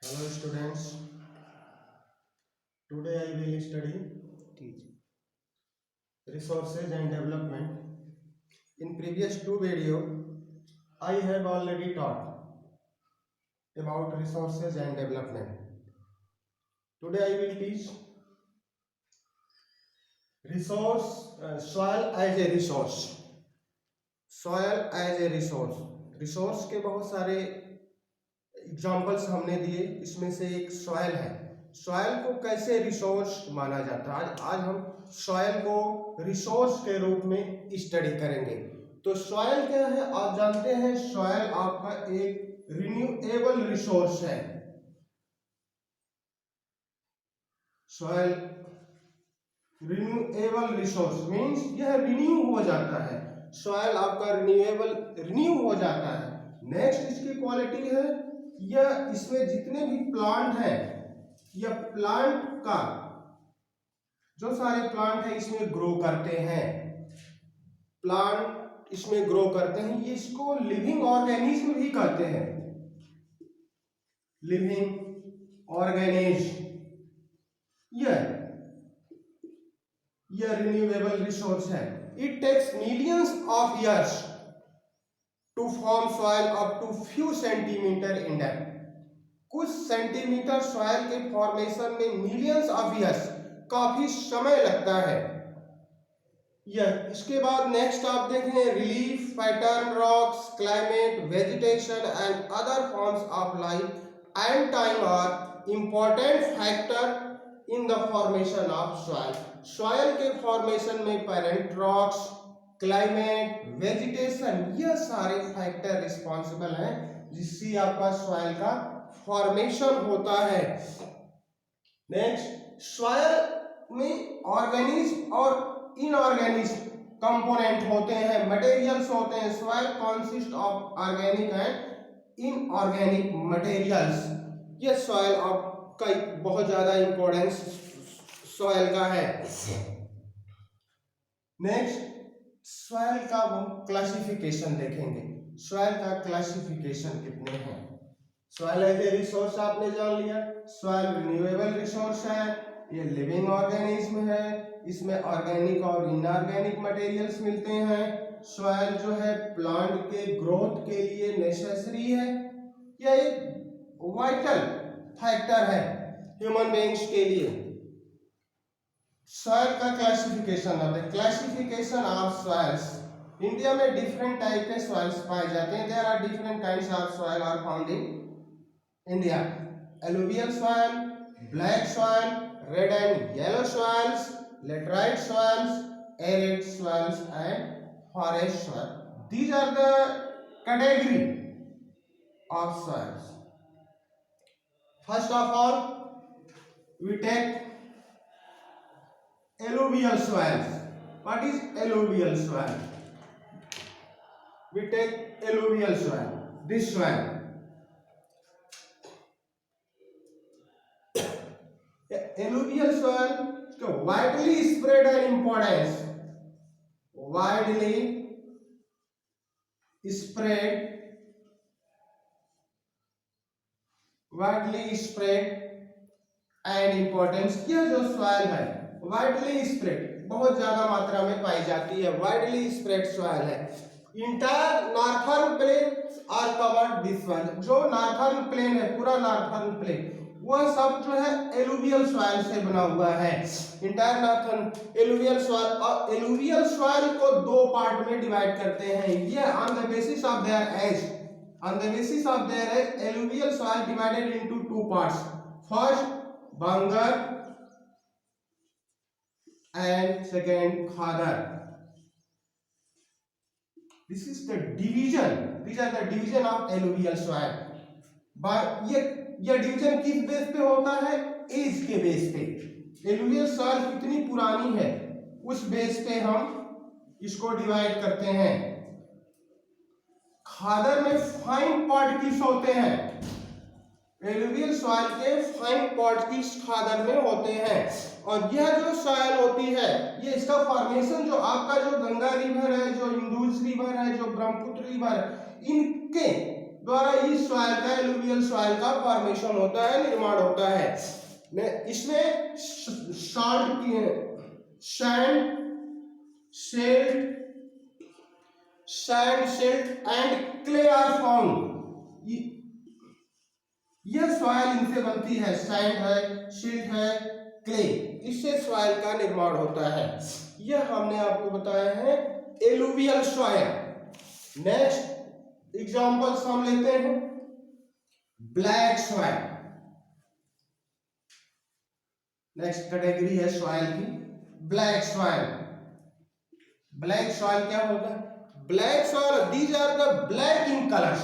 Hello students, today I will study resources and development. In previous two video, I have already taught about resources and development. Today I will teach soil as a resource. Soil as a resource. Resource के बहुत सारे examples हमने दिए, इसमें से एक soil है। Soil को कैसे रिसोर्स माना जाता है, आज हम सॉयल को रिसोर्स के रूप में स्टडी करेंगे। तो सॉयल क्या है, आप जानते हैं सॉयल आपका एक रिन्यूएबल रिसोर्स है। सॉयल रिन्यूएबल रिसोर्स मींस यह रिन्यू हो जाता है। सॉयल आपका रिन्यू हो जाता है। नेक्स्ट इसकी क्वालिटी है, यह इसमें जितने भी प्लांट हैं, यह प्लांट का जो सारे प्लांट है इसमें ग्रो करते हैं, प्लांट इसमें ग्रो करते हैं, ये इसको लिविंग ऑर्गेनिज्म भी कहते हैं। लिविंग ऑर्गेनिज्म यह रिन्यूएबल रिसोर्स है। It takes millions of years to form soil up to few centimetre in depth. कुछ सेंटीमीटर सॉइल के फॉर्मेशन में मिलियंस ऑफ ईयर्स, काफी समय लगता है। इसके बाद नेक्स्ट आप देखें, relief, pattern, rocks, climate, vegetation and other forms of life and time are important factor in the formation of soil. Soil के फॉर्मेशन में पैरेंट रॉक्स, क्लाइमेट, वेजिटेशन, यह सारे फैक्टर रिस्पॉन्सिबल हैं जिससे आपका सॉइल का फॉर्मेशन होता है। नेक्स्ट, सॉइल में ऑर्गेनिज्म और इनऑर्गेनिक कंपोनेंट होते हैं, मटेरियल्स होते हैं। Soil consist of organic and inorganic materials. ये सॉइल का बहुत ज्यादा इंपॉर्टेंस सॉइल का है। नेक्स्ट, सॉइल का हम क्लासिफिकेशन देखेंगे। सॉइल का क्लासिफिकेशन कितने हैं। सॉइल एज ए रिसोर्स आपने जान लिया, सॉइल रिन्यूएबल रिसोर्स है, ये लिविंग ऑर्गेनिज्म है, इसमें ऑर्गेनिक और इनऑर्गेनिक मटेरियल्स मिलते हैं। सॉइल जो है प्लांट के ग्रोथ के लिए नेसेसरी है, यह एक वाइटल फैक्टर है ह्यूमन बीइंग्स के लिए। सॉइल का क्लासिफिकेशन होता है, क्लासिफिकेशन ऑफ सॉइल्स। इंडिया में डिफरेंट टाइप के सॉइल्स पाए जाते हैं। There are different kinds of soil are found in India. Alluvial soil, black soil, red and yellow soils, laterite soils, arid soils and forest soil. These are the category of soils. First of all, we take alluvial soils. What is alluvial soil? We take alluvial soil, this soil. Alluvial soil widely spread and importance, widely spread and importance. यह जो soil है widely spread, बहुत ज्यादा मात्रा में पाई जाती है, वाइडली स्प्रेड सॉइल है। Entire northern plain are covered with soil. जो नॉर्थर्न प्लेन है, पूरा नॉर्थर्न प्लेन, वह सब जो है एलुवियल सॉइल से बना हुआ है। इंटायर नॉर्थर्न एलुवियल सॉइल, और एलुवियल सॉइल को दो पार्ट में डिवाइड करते हैं। ये on the basis of their age, on the basis of their age alluvial soil divided into two parts. First bhangar and second khadar. This is the division, these are the division of alluvial soil। ये division किस base पे होता है, as के base पे। Alluvial soil कितनी पुरानी है उस बेस पे हम इसको डिवाइड करते हैं। खादर में फाइन पार्टिकल्स होते हैं, एलुवियल सॉइल के फाइन पार्टिकल्स खादर में होते हैं। और यह जो सॉइल होती है, ये इसका फॉर्मेशन जो आपका जो गंगा रिवर है, जो इंदुज रिवर है, जो ब्रह्मपुत्र रिवर है, इनके द्वारा इस सॉइल का, एलुवियल सॉइल का फॉर्मेशन होता है, निर्माण होता है। इसमें सॉल्ट की sand, silt and clay are found. यह सॉइल इनसे बनती है, सैंड है, सिल्ट है, क्ले, इससे सॉइल का निर्माण होता है। यह हमने आपको बताया है एलुवियल सॉइल। नेक्स्ट एग्जांपल्स हम लेते हैं। ब्लैक सॉइल, नेक्स्ट कैटेगरी है सॉइल की ब्लैक सॉइल। ब्लैक सॉइल क्या होता है? Black soil, these are the black in colours.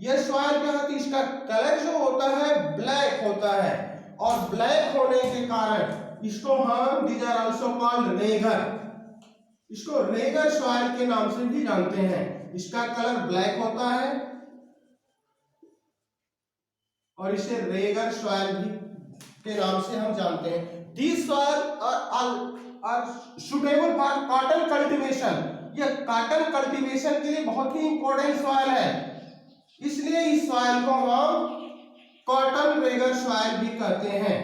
यह सॉइल क्या होती है? इसका कलर जो होता है ब्लैक होता है, और ब्लैक होने के कारण इसको हम these are also called regur, इसको रेगर सॉइल के नाम से भी जानते हैं। इसका कलर ब्लैक होता है और इसे रेगर सॉइल भी के नाम से हम जानते हैं। These soil are suitable for cotton cultivation। यह कॉटन कल्टीवेशन के लिए बहुत ही इंपॉर्टेंट सॉइल है, इसलिए इस सॉइल को हम कॉटन रेगर सॉइल भी कहते हैं।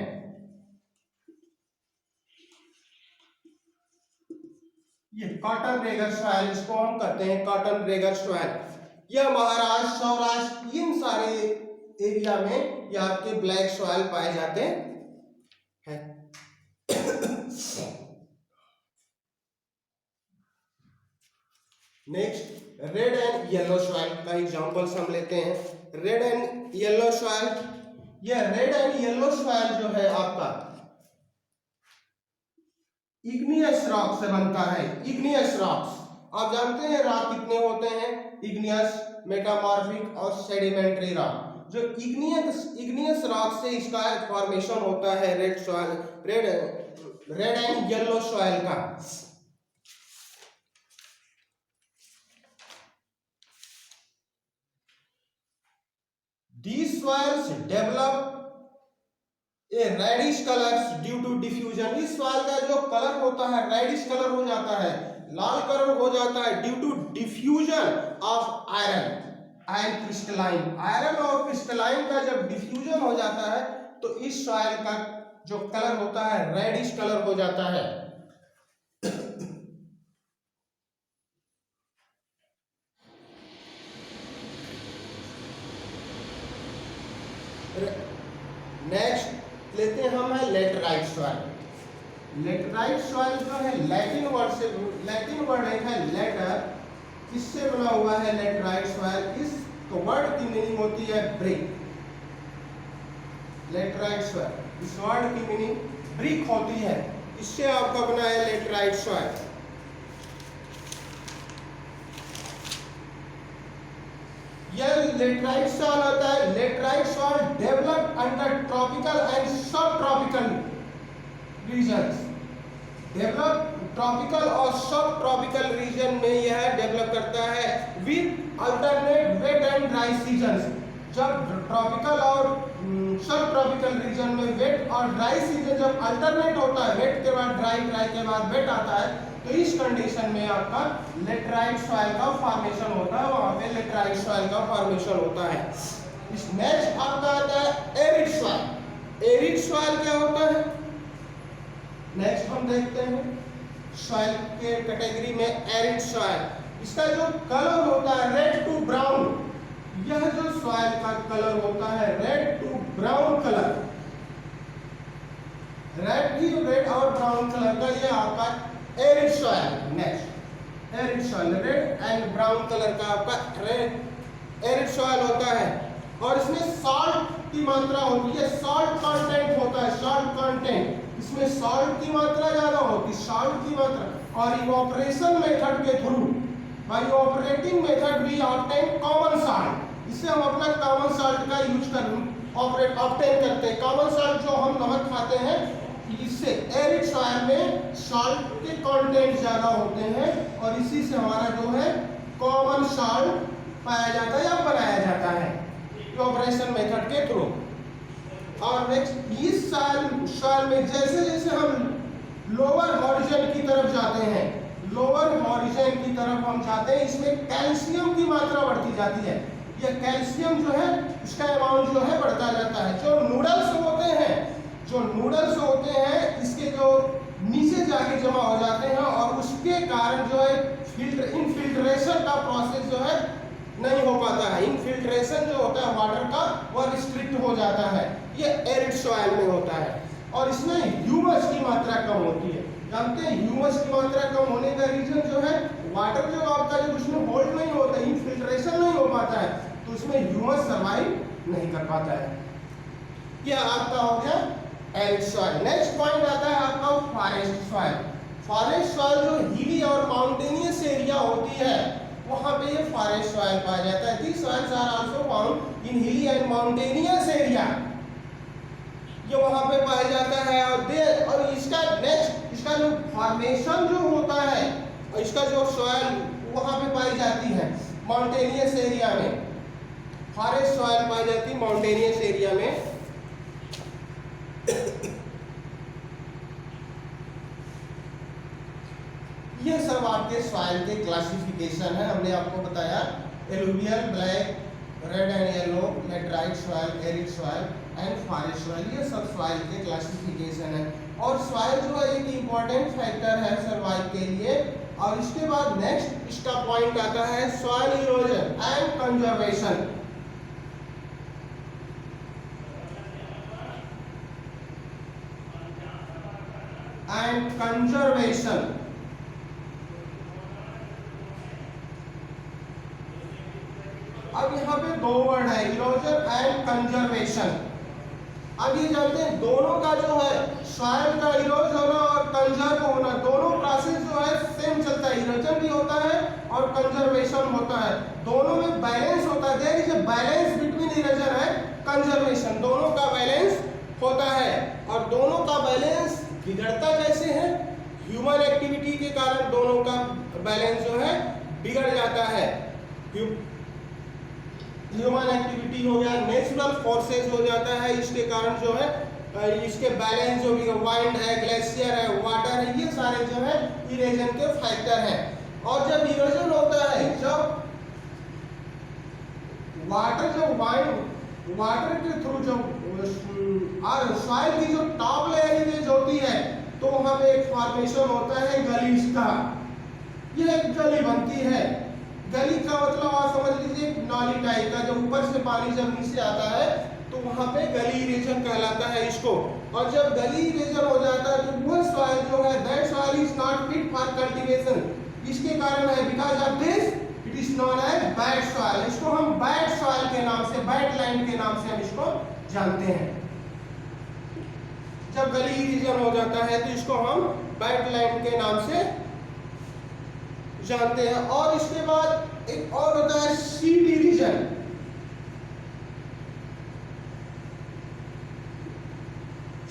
ये कॉटन रेगर सॉइल, इसको हम कहते हैं कॉटन रेगर सॉइल। यह महाराष्ट्र, सौराष्ट्र, इन सारे एरिया में ये आपके ब्लैक सॉइल पाए जाते हैं। Next red and yellow soil का एग्जांपल्स हम लेते हैं। रेड एंड येलो सॉइल, यह रेड एंड येलो सॉइल जो है आपका इग्नियस रॉक से बनता है। इग्नियस रॉक्स, आप जानते हैं रॉक कितने होते हैं? इग्नियस, मेटामॉर्फिक और सेडिमेंट्री रॉक। जो इग्नियस रॉक से इसका फॉर्मेशन होता है red soil, red and yellow soil का। These soils develop a reddish colors due to diffusion। इस सॉइल का जो कलर होता है रेडिश कलर हो जाता है, लाल कलर हो जाता है due to diffusion of iron and crystalline. Iron और क्रिस्टलाइन का जब डिफ्यूजन हो जाता है तो इस सॉइल का जो कलर होता है रेडिश कलर हो जाता है। नेक्स्ट लेते हैं हम है लेटराइट सॉइल। लेटराइट सॉइल जो है लैटिन वर्ड एक है लेटर, इससे बना हुआ है लेटराइट सॉइल। इस वर्ड की मीनिंग होती है ब्रिक। लेटराइट सॉइल, इस वर्ड की मीनिंग ब्रिक होती है, इससे आपका बना है लेटराइट सॉइल। यह लेटराइट सॉइल होता है। Laterite soil develop under tropical and sub tropical regions. Develop tropical और सब ट्रॉपिकल रीजन में यह डेवलप करता है with alternate wet and dry seasons. जब ट्रॉपिकल और सब ट्रॉपिकल रीजन में वेट और ड्राई सीजन जब अल्टरनेट होता है, वेट के बाद ड्राई, ड्राई के बाद वेट आता है, तो इस कंडीशन में आपका लेटराइट सॉइल का फॉर्मेशन होता है, वहां पे लेटराइट सॉइल का फॉर्मेशन होता है। इस नेक्स्ट आपका आता है एरिड सॉइल। एरिड सॉइल क्या होता है? नेक्स्ट हम देखते हैं सॉइल के कैटेगरी में एरिड सॉइल। इसका जो कलर होता है रेड टू ब्राउन, यह जो सॉइल का कलर होता है red to brown colour, red और ब्राउन कलर का ये आपका arid soil. Next arid soil, red and brown colour का आपका एरिड सॉइल होता है, और इसमें सॉल्ट की मात्रा होती है, सॉल्ट कंटेंट होता है, सॉल्ट कंटेंट, इसमें सॉल्ट की मात्रा ज्यादा होती है, सॉल्ट की मात्रा। और इवोपरेशन मेथड के थ्रू, by evaporating method we obtain common salt. इससे हम अपना कॉमन सॉल्ट का यूज ऑब्टेन करते हैं। कॉमन सॉल्ट जो हम नमक खाते हैं, इससे एरिड सॉइल में सॉल्ट के कंटेंट ज्यादा होते हैं, और इसी से हमारा जो है कॉमन सॉल्ट पाया जाता है या बनाया जाता है इवोपरेशन मेथड के थ्रू। और नेक्स्ट इस सॉइल में जैसे जैसे हम लोअर हॉरिजन की तरफ जाते हैं, लोअर हॉरिजन की तरफ हम जाते हैं, इसमें कैल्शियम की मात्रा बढ़ती जाती है। ये कैल्शियम जो है इसका अमाउंट जो है बढ़ता जाता है। जो नूडल्स होते हैं, जो नूडल्स होते हैं इसके जो नीचे जाके जमा हो जाते हैं और उसके कारण जो है इनफिल्ट्रेशन का प्रोसेस जो है नहीं हो पाता है। इनफिल्ट्रेशन जो होता है वाटर का वह रिस्ट्रिक्ट हो जाता है। ये एरिड सॉइल में होता है और इसमें ह्यूमस की मात्रा कम होती है। जानते हैं ह्यूमस की मात्रा कम होने का रीजन जो है वाटर जो आपका जो उसमें होल्ड नहीं होता, इनफिल्ट्रेशन नहीं हो पाता है, तो उसमें ह्यूमस सर्वाइव नहीं कर पाता है। यह आपका हो गया एरिड सॉइल। नेक्स्ट पॉइंट आता है आपका फॉरेस्ट सॉइल। फॉरेस्ट सॉइल जो हिली और माउंटेनियस एरिया होती है वहां पे ये फॉरेस्ट सॉइल पाया जाता है। These soils are also found in hilly and mountainous area। ये वहां पे पाया जाता है और इसका नेक्स्ट इसका जो फॉर्मेशन जो होता है और इसका जो सॉइल वहां पे पाई जाती है माउंटेनियस एरिया में। फॉरेस्ट सॉइल पाई जाती है माउंटेनियस एरिया में। ये सब आपके सॉइल के क्लासिफिकेशन है। हमने आपको बताया alluvial, black, red and yellow, laterite soil, arid soil and forest soil. ये सब सॉइल के क्लासिफिकेशन है और सॉइल जो है एक इम्पॉर्टेंट फैक्टर है सर्वाइव के लिए। और इसके बाद नेक्स्ट इसका पॉइंट आता है soil erosion and conservation. And conservation अब यहाँ पे दो वर्ड है इरोजन एंड कंजर्वेशन। अब ये जानते हैं दोनों का जो है सॉइल का इरोज होना और कंजर्व होना दोनों प्रोसेस जो है सेम चलता है। इरोजन भी होता है और कंजर्वेशन होता है, दोनों में बैलेंस होता है। There is a balance between erosion and conservation. दोनों का बैलेंस होता है और दोनों का बैलेंस बिगड़ता कैसे है? ह्यूमन एक्टिविटी के कारण दोनों का बैलेंस जो है बिगड़ जाता है। ह्यूमन एक्टिविटी हो गया, नेचुरल फोर्सेस हो जाता है, इसके कारण जो है इसके बैलेंस जो भी वाइंड है, ग्लेशियर है, वाटर है, ये सारे जो है इरोजन के फैक्टर हैं। और जब इरोजन होता है, जब वाटर के थ्रू जब सॉइल की जो टॉप लेयर होती है तो वहां पे एक फॉर्मेशन होता है गलीज का। यह एक गली बनती है। गली का मतलब आप समझ लीजिए नाली टाइप का, जब ऊपर से पानी जब नीचे आता है तो वहां पे गली इरोजन कहलाता है इसको। और जब गली इरोजन हो जाता है तो वो सॉइल जो है that soil is not fit for cultivation. इसके कारण है because of this it is known as bad soil. इसको हम बैड सॉइल के नाम से, बैड लैंड के नाम से हम इसको जानते हैं। जब गली इरोजन हो जाता है तो इसको हम बैड लैंड के नाम से जानते हैं। और इसके बाद एक और होता है सीड इरोजन।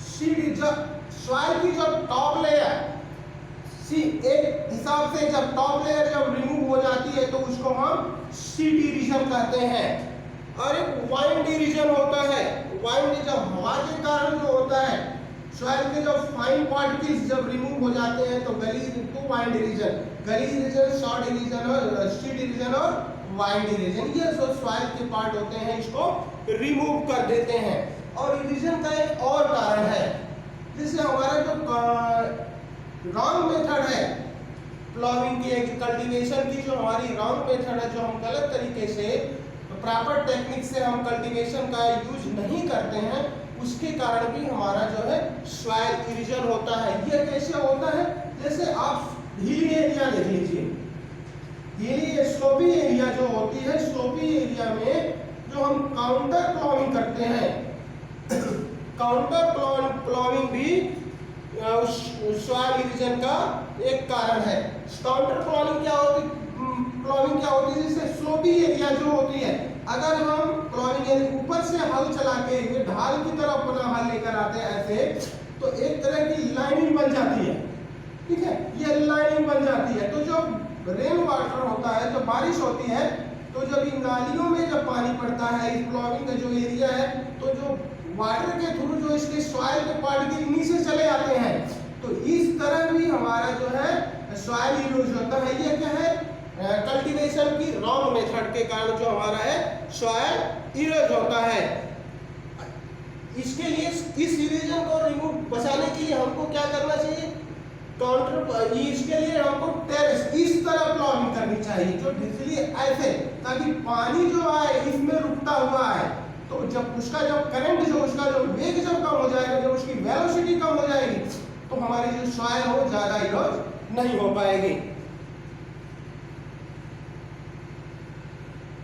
सीड जब सॉइल की जो टॉप लेयर एक हिसाब से जब टॉप लेयर जब रिमूव हो जाती है तो उसको हम सीड इरोजन कहते हैं। और एक वाइंड इरोजन होता है। वाइंड जब हवा के कारण जो होता है सॉइल के जो फाइन पार्टिकल्स जब रिमूव हो जाते हैं तो वाइंड इरोजन, गली इरोजन, शॉर्ट इरोजन और सीड इरोजन और वाइंड इरोजन, ये जो सॉइल के पार्ट होते हैं इसको रिमूव कर देते हैं। और इरोजन का एक और कारण है, जैसे हमारा जो रॉन्ग मेथड है प्लॉविंग की, कल्टीवेशन की, जो हमारी रॉन्ग मेथड है, जो हम गलत तरीके से प्रॉपर टेक्निक से हम कल्टीवेशन का यूज नहीं करते हैं, उसके कारण भी हमारा जो है सॉइल इरोजन होता है। ये कैसे होता है? जैसे आप हिली एरिया देख लीजिए, हिली स्लोपी एरिया जो होती है, स्लोपी एरिया में जो हम काउंटर प्लॉविंग करते हैं, काउंटर प्लॉविंग भी सॉइल इरोजन का एक कारण है। काउंटर प्लॉविंग क्या होती है? जैसे स्लोपी एरिया जो होती है, अगर हम प्लॉविंग ऊपर से हल चला के ढाल की तरफ अपना हल लेकर आते हैं ऐसे, तो एक तरह की लाइनिंग बन जाती है। ठीक है, ये लाइनिंग बन जाती है। तो जो रेन वाटर होता है, जो बारिश होती है, तो जब इन नालियों में जब पानी पड़ता है, इस प्लॉविंग का जो एरिया है, तो जो वाटर के थ्रू जो इसके सॉइल के पार्टिकल नीचे चले आते हैं, तो इस तरह भी हमारा जो है सॉइल इरोज होता है। ये क्या है? कल्टीवेशन की रॉन्ग मेथड के कारण जो हमारा है सॉइल इरोज होता है। इसके लिए इस इरोजन को रिमूव बचाने के लिए हमको क्या करना चाहिए, काउंटर, इसके लिए हमको टेरेस इस तरह प्लॉटिंग करनी चाहिए जो बिजली ऐसे, ताकि पानी जो है इसमें रुकता हुआ है, तो जब उसका जब करंट जो उसका जो वेग जब कम हो जाएगा, जब उसकी वेलोसिटी कम हो जाएगी, तो हमारी जो सॉइल हो ज्यादा इरोज नहीं हो पाएगी।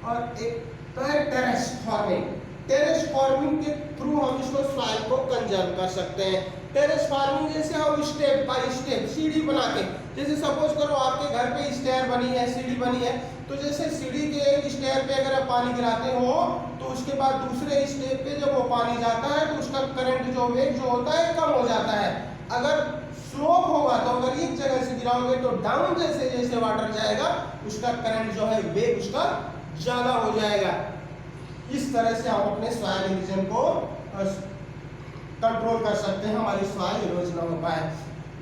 और एक तो है टेरेस फार्मिंग। टेरेस फार्मिंग के थ्रू हम इसको सॉइल को कंजर्व कर सकते हैं। टेरेस फार्मिंग जैसे हम स्टेप बाय स्टेप सीढ़ी बना के, जैसे सपोज करो आपके घर पे स्टेयर बनी है, सीढ़ी बनी है, तो जैसे सीढ़ी के एक स्टेयर पे अगर आप पानी गिराते हो तो उसके बाद दूसरे स्टेप पे जब वो पानी जाता है तो उसका करंट जो वेग जो होता है कम हो जाता है। अगर स्लोप होगा तो अगर एक जगह से गिराओगे तो डाउन जैसे जैसे वाटर जाएगा उसका करंट जो है वेग उसका ज्यादा हो जाएगा। इस तरह से हम अपने सॉइल इरोजन को कंट्रोल कर सकते हैं, हमारी सॉइल इरोज ना हो पाए।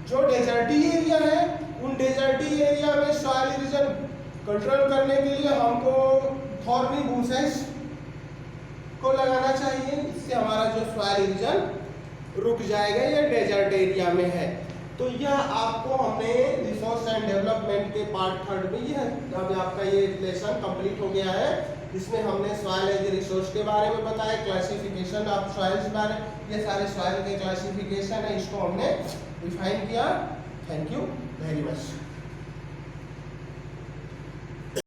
जो डेजर्टी एरिया है उन डेजर्टी एरिया में सॉइल इरोजन कंट्रोल करने के लिए हमको थॉर्नी बुशेस को लगाना चाहिए, इससे हमारा जो सॉइल इरोजन रुक जाएगा। ये डेजर्ट एरिया में है। तो यह आपको हमने रिसोर्स एंड डेवलपमेंट के पार्ट 3 में यह अब आपका ये लेसन कंप्लीट हो गया है। इसमें हमने सॉइल एज रिसोर्स के बारे में बताया, क्लासिफिकेशन ऑफ सॉइल्स बारे, ये सारे सॉइल के क्लासिफिकेशन है, इसको हमने डिफाइन किया। Thank you very much.